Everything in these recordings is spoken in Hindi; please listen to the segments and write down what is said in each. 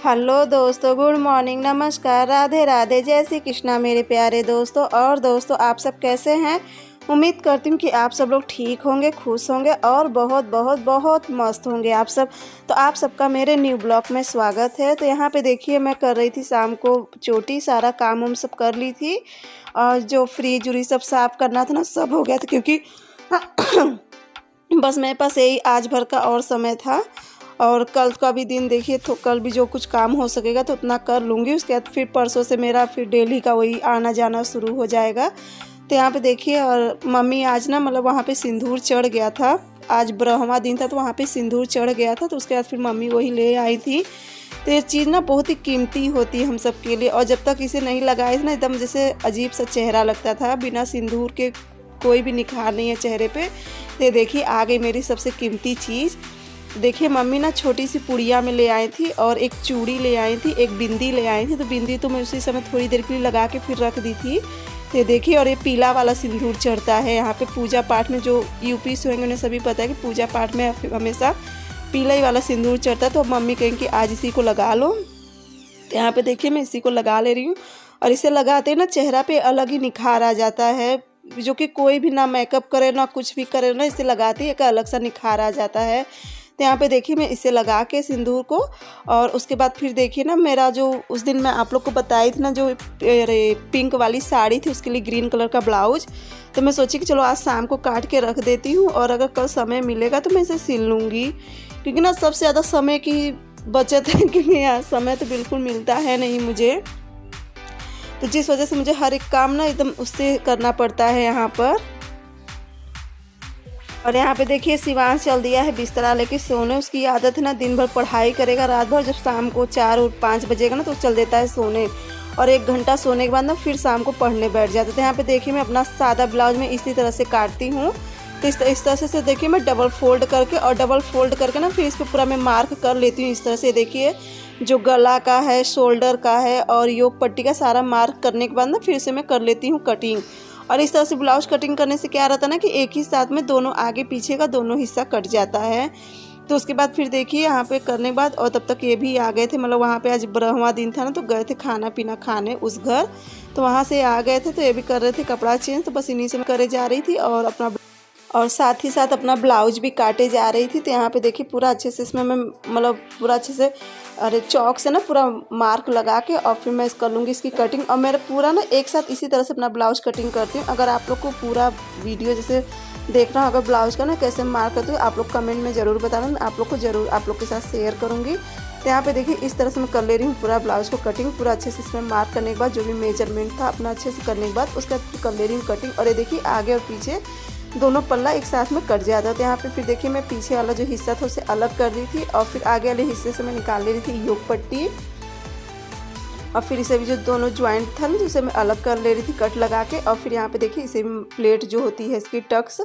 हेलो दोस्तों, गुड मॉर्निंग, नमस्कार, राधे राधे, जय श्री कृष्णा मेरे प्यारे दोस्तों। और दोस्तों, आप सब कैसे हैं? उम्मीद करती हूँ कि आप सब लोग ठीक होंगे, खुश होंगे और बहुत बहुत बहुत मस्त होंगे आप सब। तो आप सबका मेरे न्यू ब्लॉग में स्वागत है। तो यहाँ पे देखिए, मैं कर रही थी शाम को चोटी, सारा काम हम सब कर ली थी और जो फ्रिज उरी सब साफ़ करना था ना, सब हो गया था क्योंकि बस मेरे पास यही आज भर का और समय था। और कल का भी दिन देखिए, तो कल भी जो कुछ काम हो सकेगा तो उतना कर लूँगी। उसके बाद फिर परसों से मेरा फिर डेली का वही आना जाना शुरू हो जाएगा। तो यहाँ पे देखिए, और मम्मी आज ना मतलब वहाँ पे सिंदूर चढ़ गया था, आज 12वां दिन था तो वहाँ पे सिंदूर चढ़ गया था। तो उसके बाद फिर मम्मी वही ले आई थी। तो ये चीज़ ना बहुत ही कीमती होती है हम सब के लिए, और जब तक इसे नहीं लगाए थे ना, एकदम जैसे अजीब सा चेहरा लगता था, बिना सिंदूर के कोई भी निखार नहीं है चेहरे पे। तो देखिए, आ गई मेरी सबसे कीमती चीज़। देखिए, मम्मी ना छोटी सी पुड़िया में ले आई थी और एक चूड़ी ले आई थी, एक बिंदी ले आई थी। तो बिंदी तो मैं उसी समय थोड़ी देर के लिए लगा के फिर रख दी थी। तो देखिए, और ये पीला वाला सिंदूर चढ़ता है यहाँ पे पूजा पाठ में। जो यूपी से होंगे उन्हें सभी पता है कि पूजा पाठ में हमेशा पीला ही वाला सिंदूर चढ़ता है। तो मम्मी कहेंगे कि आज इसी को लगा लो। तो यहाँ पे देखिए, मैं इसी को लगा ले रही हूँ। और इसे लगाते ना चेहरा पे अलग ही निखार आ जाता है, जो कि कोई भी ना मेकअप करे ना कुछ भी करे ना, इसे लगाते ही एक अलग सा निखार आ जाता है। तो यहाँ पे देखिए, मैं इसे लगा के सिंदूर को, और उसके बाद फिर देखिए ना, मेरा जो उस दिन मैं आप लोग को बताई थी ना, जो पिंक वाली साड़ी थी, उसके लिए ग्रीन कलर का ब्लाउज। तो मैं सोची कि चलो आज शाम को काट के रख देती हूँ, और अगर कल समय मिलेगा तो मैं इसे सिल लूँगी। क्योंकि ना सबसे ज़्यादा समय की बचत है, क्योंकि यहाँ समय तो बिल्कुल मिलता है नहीं मुझे। तो जिस वजह से मुझे हर एक काम ना एकदम उससे करना पड़ता है यहाँ पर। और यहाँ पे देखिए, शिवांश चल दिया है बिस्तरा लेके सोने। उसकी आदत है ना, दिन भर पढ़ाई करेगा रात भर, जब शाम को 4 और 5 बजेगा ना तो चल देता है सोने। और 1 घंटा सोने के बाद ना फिर शाम को पढ़ने बैठ जाता है। तो यहाँ पे देखिए, मैं अपना सादा ब्लाउज में इसी तरह से काटती हूँ। तो इस तरह से देखिए, मैं डबल फोल्ड करके और डबल फोल्ड करके ना फिर इस पर पूरा मैं मार्क कर लेती हूँ। इस तरह से देखिए, जो गला का है, शोल्डर का है और योक पट्टी का सारा मार्क करने के बाद ना फिर से मैं कर लेती हूँ कटिंग। और इस तरह से ब्लाउज कटिंग करने से क्या रहता है ना, कि एक ही साथ में दोनों आगे पीछे का दोनों हिस्सा कट जाता है। तो उसके बाद फिर देखिए, यहाँ पे करने के बाद, और तब तक ये भी आ गए थे, मतलब वहाँ पे आज 12वां दिन था ना, तो गए थे खाना पीना खाने उस घर। तो वहाँ से आ गए थे, तो ये भी कर रहे थे कपड़ा चेंज। तो बस इन्हीं से मैं करे जा रही थी और साथ ही साथ अपना ब्लाउज भी काटे जा रही थी। तो यहाँ पे देखिए, पूरा अच्छे से इसमें मैं मतलब पूरा अच्छे से चौक से ना पूरा मार्क लगा के और फिर मैं कर लूँगी इसकी कटिंग। और मेरा पूरा ना एक साथ इसी तरह से अपना ब्लाउज कटिंग करती हूँ। अगर आप लोग को पूरा वीडियो जैसे देखना होगा ब्लाउज का ना कैसे मार्क करती हूँ, आप लोग कमेंट में ज़रूर बताना, मैं आप लोग को ज़रूर आप लोग के साथ शेयर करूँगी। तो यहाँ पे देखिए, इस तरह से मैं कर ले रही हूँ पूरा ब्लाउज को कटिंग। पूरा अच्छे से इसमें मार्क करने के बाद जो भी मेजरमेंट था अपना अच्छे से करने के बाद उसके बाद कर ले रही हूँ कटिंग। और ये देखिए, आगे और पीछे दोनों पल्ला एक साथ में कट जाता है। तो यहाँ पे फिर देखिए, मैं पीछे वाला जो हिस्सा था उसे अलग कर रही थी और फिर आगे वाले हिस्से से मैं निकाल ले रही थी योक पट्टी। और फिर इसे भी जो दोनों ज्वाइंट था ना, उसे मैं अलग कर ले रही थी कट लगा के। और फिर यहाँ पे देखिए, इसे प्लेट जो होती है इसकी टक्स,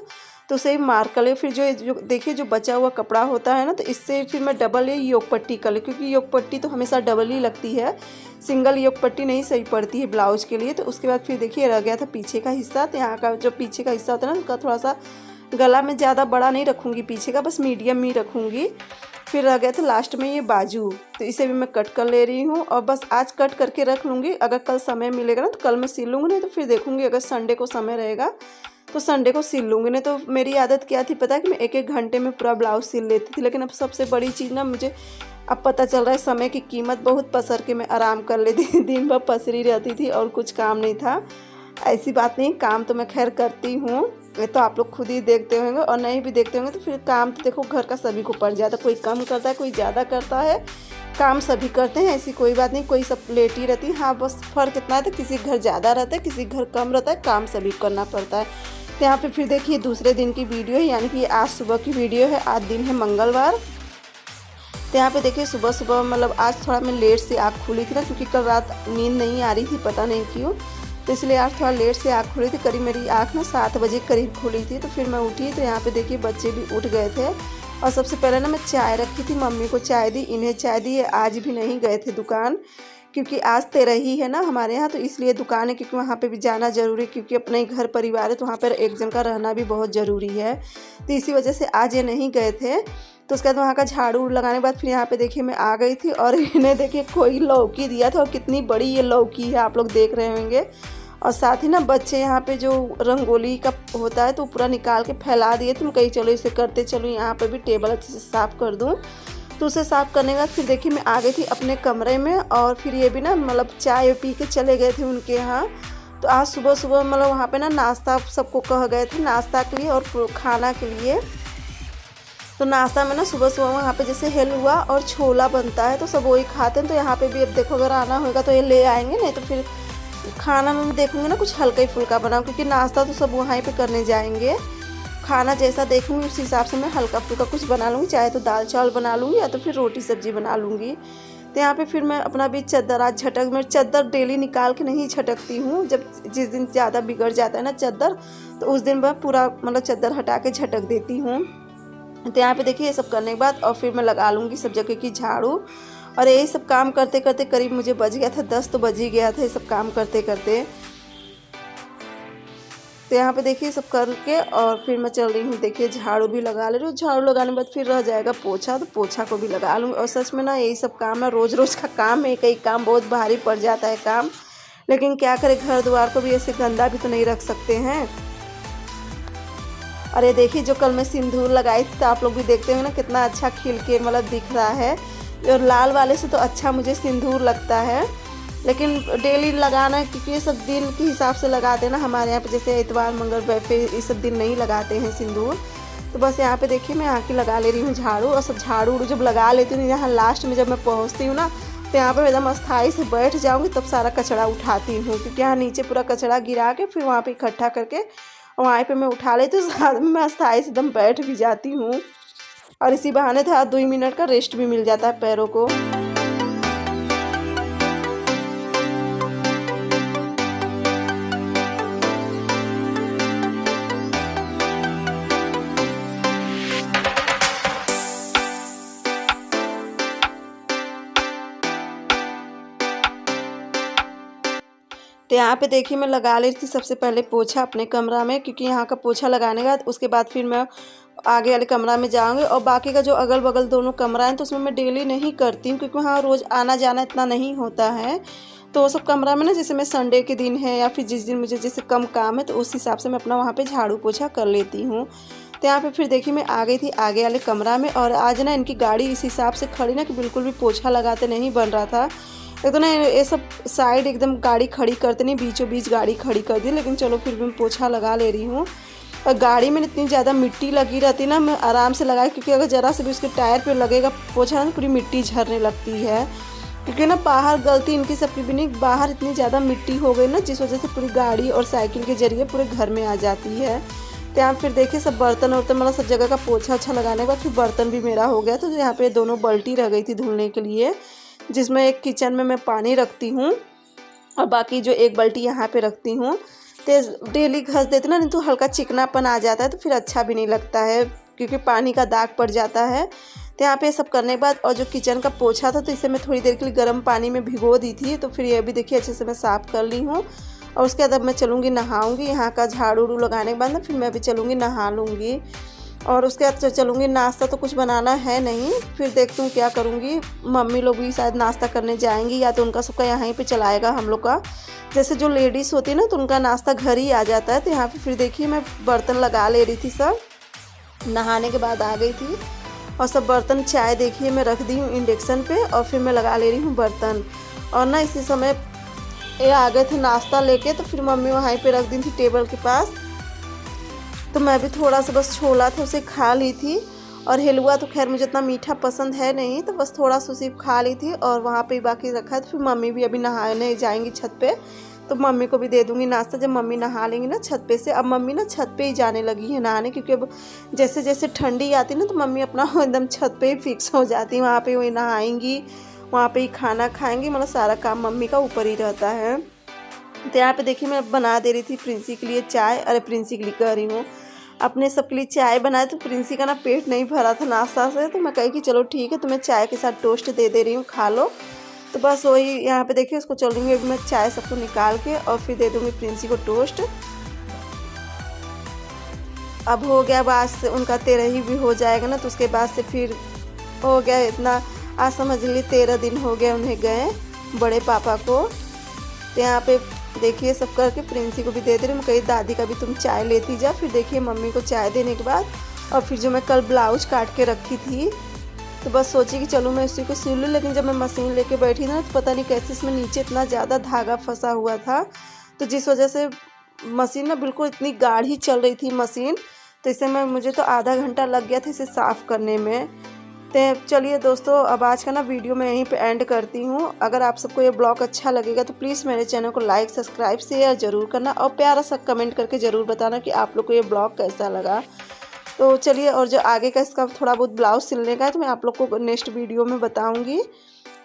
तो उसे मार्क कर ले। फिर जो देखिए, जो बचा हुआ कपड़ा होता है ना, तो इससे फिर मैं डबल ये योक पट्टी कर ले, क्योंकि योक पट्टी तो हमेशा डबल ही लगती है, सिंगल योक पट्टी नहीं सही पड़ती है ब्लाउज के लिए। तो उसके बाद फिर देखिए, रह गया था पीछे का हिस्सा। तो यहाँ का जो पीछे का हिस्सा होता है ना, उसका थोड़ा सा गला में ज़्यादा बड़ा नहीं रखूँगी पीछे का, बस मीडियम ही रखूँगी। फिर रह गया था लास्ट में ये बाजू, तो इसे भी मैं कट कर ले रही हूँ। और बस आज कट करके रख लूँगी, अगर कल समय मिलेगा ना तो कल मैं सिल लूँगी, नहीं तो फिर देखूँगी अगर संडे को समय रहेगा तो संडे को सिल लूँगी। नहीं तो मेरी आदत क्या थी पता है, कि मैं 1-1 घंटे में पूरा ब्लाउज सिल लेती थी। लेकिन अब सबसे बड़ी चीज़ ना, मुझे अब पता चल रहा है समय की कीमत बहुत, पसर के मैं आराम कर लेती थी, दिन भर पसरी रहती थी और कुछ काम नहीं था। ऐसी बात नहीं, काम तो मैं खैर करती हूँ, ये तो आप लोग खुद ही देखते होंगे, और नहीं भी देखते होंगे तो फिर काम तो देखो घर का सभी को पड़ जाता है। कोई कम करता है, कोई ज़्यादा करता है, काम सभी करते हैं, ऐसी कोई बात नहीं, कोई सब लेटी रहती है। हाँ, बस फ़र्क इतना है, तो किसी घर ज़्यादा रहता है, किसी घर कम रहता है, काम सभी करना पड़ता है। तो यहाँ पे फिर देखिए, दूसरे दिन की वीडियो है, यानी कि आज सुबह की वीडियो है। आज दिन है मंगलवार। तो यहाँ पे देखिए, सुबह सुबह मतलब आज थोड़ा मैं लेट से आँख खुली थी ना, क्योंकि कल रात नींद नहीं आ रही थी, पता नहीं क्यों, तो इसलिए आज थोड़ा लेट से आँख खुली थी। करीब मेरी आँख ना 7 बजे करीब खुली थी। तो फिर मैं उठी, तो यहाँ पे देखिए बच्चे भी उठ गए थे। और सबसे पहले ना मैं चाय रखी थी, मम्मी को चाय दी, इन्हें चाय दी। आज भी नहीं गए थे दुकान, क्योंकि आज तेरही है ना हमारे यहाँ, तो इसलिए दुकान है, क्योंकि वहाँ पे भी जाना ज़रूरी है, क्योंकि अपना ही घर परिवार है तो वहाँ पर एक जन का रहना भी बहुत ज़रूरी है। तो इसी वजह से आज ये नहीं गए थे। तो उसके बाद वहाँ का झाड़ू लगाने के बाद फिर यहाँ पे देखिए मैं आ गई थी, और इन्हें देखिए कोई लौकी दिया था, और कितनी बड़ी ये लौकी है आप लोग देख रहे होंगे। और साथ ही ना बच्चे यहाँ पे जो रंगोली का होता है तो पूरा निकाल के फैला दिए थे। मैं कहीं चलो इसे करते चलो, यहाँ पे भी टेबल अच्छे से साफ़ कर दूँ। तो उसे साफ़ करने के बाद फिर देखिए मैं आ गई थी अपने कमरे में, और फिर ये भी ना मतलब चाय पी के चले गए थे उनके यहाँ। तो आज सुबह सुबह मतलब वहाँ पे ना नाश्ता सबको कह गए थे नाश्ता के लिए और खाना के लिए। तो नाश्ता में ना सुबह सुबह वहाँ पे जैसे हलवा और छोला बनता है तो सब वही खाते हैं। तो यहाँ पे भी अब देखो अगर आना होगा तो ये ले आएंगे, नहीं तो फिर खाना में देखूँगी ना कुछ हल्का ही फुल्का बनाऊँ, क्योंकि नाश्ता तो सब वहाँ पे करने जाएंगे। खाना जैसा देखूँगी उस हिसाब से मैं हल्का फुल्का कुछ बना लूँगी, चाहे तो दाल चावल बना लूँगी या तो फिर रोटी सब्जी बना लूँगी। तो यहाँ पे फिर मैं अपना भी चद्दर आज झटक, मैं चद्दर डेली निकाल के नहीं झटकती हूँ। जब जिस दिन ज़्यादा बिगड़ जाता है ना चद्दर, तो उस दिन मैं पूरा मतलब चद्दर हटा के झटक देती हूँ। तो यहाँ पे देखिए ये सब करने के बाद और फिर मैं लगा लूँगी सब जगह की झाड़ू। और यही सब काम करते करते करीब मुझे बज गया था 10, तो बज ही गया था ये सब काम करते करते। तो यहाँ पे देखिए सब करके और फिर मैं चल रही हूँ, देखिए झाड़ू भी लगा ले रही हूँ। झाड़ू लगाने के बाद फिर रह जाएगा पोछा, तो पोछा को भी लगा लूँगी। और सच में ना यही सब काम ना रोज़ रोज़ का काम है, कई काम बहुत भारी पड़ जाता है काम, लेकिन क्या करें घर द्वार को भी ऐसे गंदा भी तो नहीं रख सकते हैं। और ये देखिए जो कल मैं सिंदूर लगाई थी तो आप लोग भी देखते हैं ना कितना अच्छा खिल के मतलब दिख रहा है। और लाल वाले से तो अच्छा मुझे सिंदूर लगता है, लेकिन डेली लगाना है क्योंकि ये सब दिन के हिसाब से लगाते हैं ना हमारे यहाँ पे, जैसे इतवार मंगलवार फिर ये सब दिन नहीं लगाते हैं सिंदूर। तो बस यहाँ पे देखिए मैं यहाँ की लगा ले रही हूँ झाड़ू। और सब झाड़ू जब लगा लेती हूँ यहाँ लास्ट में जब मैं पहुँचती हूँ ना, तो यहाँ पर एकदम अस्थाई से बैठ जाऊँगी, तब सारा कचरा उठाती हूँ, क्योंकि यहाँ नीचे पूरा कचरा गिरा के फिर वहाँ पर इकट्ठा करके वहाँ पे मैं उठा लेती हूँ। साथ में मैं अस्थाई से एकदम बैठ भी जाती हूँ, और इसी बहाने था 2 मिनट का रेस्ट भी मिल जाता है पैरों को। तो यहाँ पे देखिए मैं लगा ली थी सबसे पहले पोछा अपने कमरा में, क्योंकि यहाँ का पोछा लगाने के बाद उसके बाद फिर मैं आगे वाले कमरा में जाऊँगी। और बाकी का जो अगल बगल दोनों कमरा हैं तो उसमें मैं डेली नहीं करती हूँ, क्योंकि वहाँ रोज़ आना जाना इतना नहीं होता है। तो वो सब कमरा में ना जैसे मैं संडे के दिन है या फिर जिस दिन मुझे जैसे कम काम है तो उस हिसाब से मैं अपना वहाँ पर झाड़ू पोछा कर लेती हूँ। तो यहाँ पे फिर देखिए मैं आ गई थी आगे वाले कमरा में, और आज ना इनकी गाड़ी इस हिसाब से खड़ी ना कि बिल्कुल भी पोछा लगाते नहीं बन रहा था। एक तो ना ये सब साइड एकदम गाड़ी खड़ी करते नहीं, बीचों बीच गाड़ी खड़ी कर दी, लेकिन चलो फिर भी मैं पोछा लगा ले रही हूँ। और गाड़ी में इतनी ज़्यादा मिट्टी लगी रहती ना, मैं आराम से लगाई, क्योंकि अगर ज़रा से भी उसके टायर पे लगेगा पोछा ना पूरी मिट्टी झरने लगती है। क्योंकि ना बाहर गलती इनकी सबकी भी नहीं, बाहर इतनी ज़्यादा मिट्टी हो गई ना जिस वजह से पूरी गाड़ी और साइकिल के जरिए पूरे घर में आ जाती है। तो यहाँ फिर देखिए सब बर्तन वर्तन मतलब सब जगह का पोछा अच्छा लगाने के बाद फिर बर्तन भी मेरा हो गया। तो यहाँ पे दोनों बाल्टी रह गई थी धुलने के लिए, जिसमें एक किचन में मैं पानी रखती हूँ और बाकी जो एक बाल्टी यहाँ पे रखती हूँ। तो डेली घस देते ना, नहीं तो हल्का चिकनापन आ जाता है तो फिर अच्छा भी नहीं लगता है, क्योंकि पानी का दाग पड़ जाता है। तो यहाँ पे सब करने के बाद और जो किचन का पोछा था तो इसे मैं थोड़ी देर के लिए गर्म पानी में भिगो दी थी। तो फिर ये भी देखिए अच्छे से मैं साफ़ कर ली हूँ। और उसके बाद अब मैं चलूँगी नहाऊँगी। यहाँ का झाड़ू उड़ू लगाने के बाद ना फिर मैं भी चलूँगी नहा लूँगी। और उसके बाद चलूँगी, नाश्ता तो कुछ बनाना है नहीं, फिर देखती हूँ क्या करूँगी। मम्मी लोग भी शायद नाश्ता करने जाएंगी, या तो उनका सबका यहीं पे चलाएगा हम लोग का। जैसे जो लेडीज़ होती है ना तो उनका नाश्ता घर ही आ जाता है। तो यहाँ पे फिर देखिए मैं बर्तन लगा ले रही थी, सब नहाने के बाद आ गई थी। और सब बर्तन चाय देखिए मैं रख दी हूँ इंडक्शन पे, और फिर मैं लगा ले रही हूँ बर्तन। और ना इसी समय ये आ गए थे नाश्ता लेके, तो फिर मम्मी वहीं पे रख दी थी टेबल के पास। तो मैं भी थोड़ा सा बस छोला था उसे खा ली थी, और हलवा तो खैर मुझे इतना मीठा पसंद है नहीं, तो बस थोड़ा सा उसे खा ली थी और वहाँ पे बाकी रखा है। तो फिर मम्मी भी अभी नहाने जाएंगी छत पे, तो मम्मी को भी दे दूँगी नाश्ता जब मम्मी नहा लेंगी ना छत पे से। अब मम्मी ना छत पे ही जाने लगी है नहाने, क्योंकि अब जैसे जैसे ठंडी आती ना तो मम्मी अपना एकदम छत पे ही फिक्स हो जाती है, वहाँ पे वही नहाएंगी, वहाँ पे ही खाना खाएंगी, मतलब सारा काम मम्मी का ऊपर ही रहता है। तो यहाँ पे देखिए मैं बना दे रही थी प्रिंसी के लिए चाय। अरे प्रिंसी के लिए कह रही हूँ, अपने सबके लिए चाय बनाए। तो प्रिंसी का ना पेट नहीं भरा था नाश्ता से, तो मैं कही कि चलो ठीक है तुम्हें चाय के साथ टोस्ट दे रही हूँ, खा लो। तो बस वही यहाँ पे देखिए उसको चल रही हूँ मैं चाय सबको निकाल के और फिर दे दूँगी प्रिंसी को टोस्ट। अब हो गया बाद से उनका 13 ही भी हो जाएगा ना, तो उसके बाद से फिर हो गया इतना, आज समझ लीजिए 13 दिन हो गया उन्हें गए बड़े पापा को। तो यहाँ पे देखिए सब करके प्रिंसी को भी दे दे रही हूँ, कही दादी का भी तुम चाय लेती जा। फिर देखिए मम्मी को चाय देने के बाद और फिर जो मैं कल ब्लाउज काट के रखी थी तो बस सोची कि चलो मैं उसी को सिल लूँ, लेकिन जब मैं मशीन लेके बैठी ना तो पता नहीं कैसे इसमें नीचे इतना ज़्यादा धागा फंसा हुआ था, तो जिस वजह से मशीन ना बिल्कुल इतनी गाढ़ी चल रही थी मशीन, तो इसे मुझे तो आधा घंटा लग गया था इसे साफ़ करने में। तो चलिए दोस्तों अब आज का ना वीडियो मैं यहीं पे एंड करती हूँ। अगर आप सबको ये ब्लॉग अच्छा लगेगा तो प्लीज़ मेरे चैनल को लाइक सब्सक्राइब शेयर ज़रूर करना और प्यारा सा कमेंट करके ज़रूर बताना कि आप लोग को ये ब्लॉग कैसा लगा। तो चलिए, और जो आगे का इसका थोड़ा बहुत ब्लाउज सिलने का है तो मैं आप लोग को नेक्स्ट वीडियो में बताऊँगी।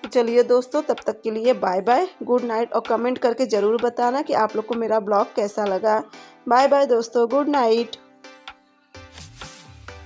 तो चलिए दोस्तों तब तक के लिए बाय बाय, गुड नाइट, और कमेंट करके ज़रूर बताना कि आप लोग को मेरा ब्लॉग कैसा लगा। बाय बाय दोस्तों, गुड नाइट।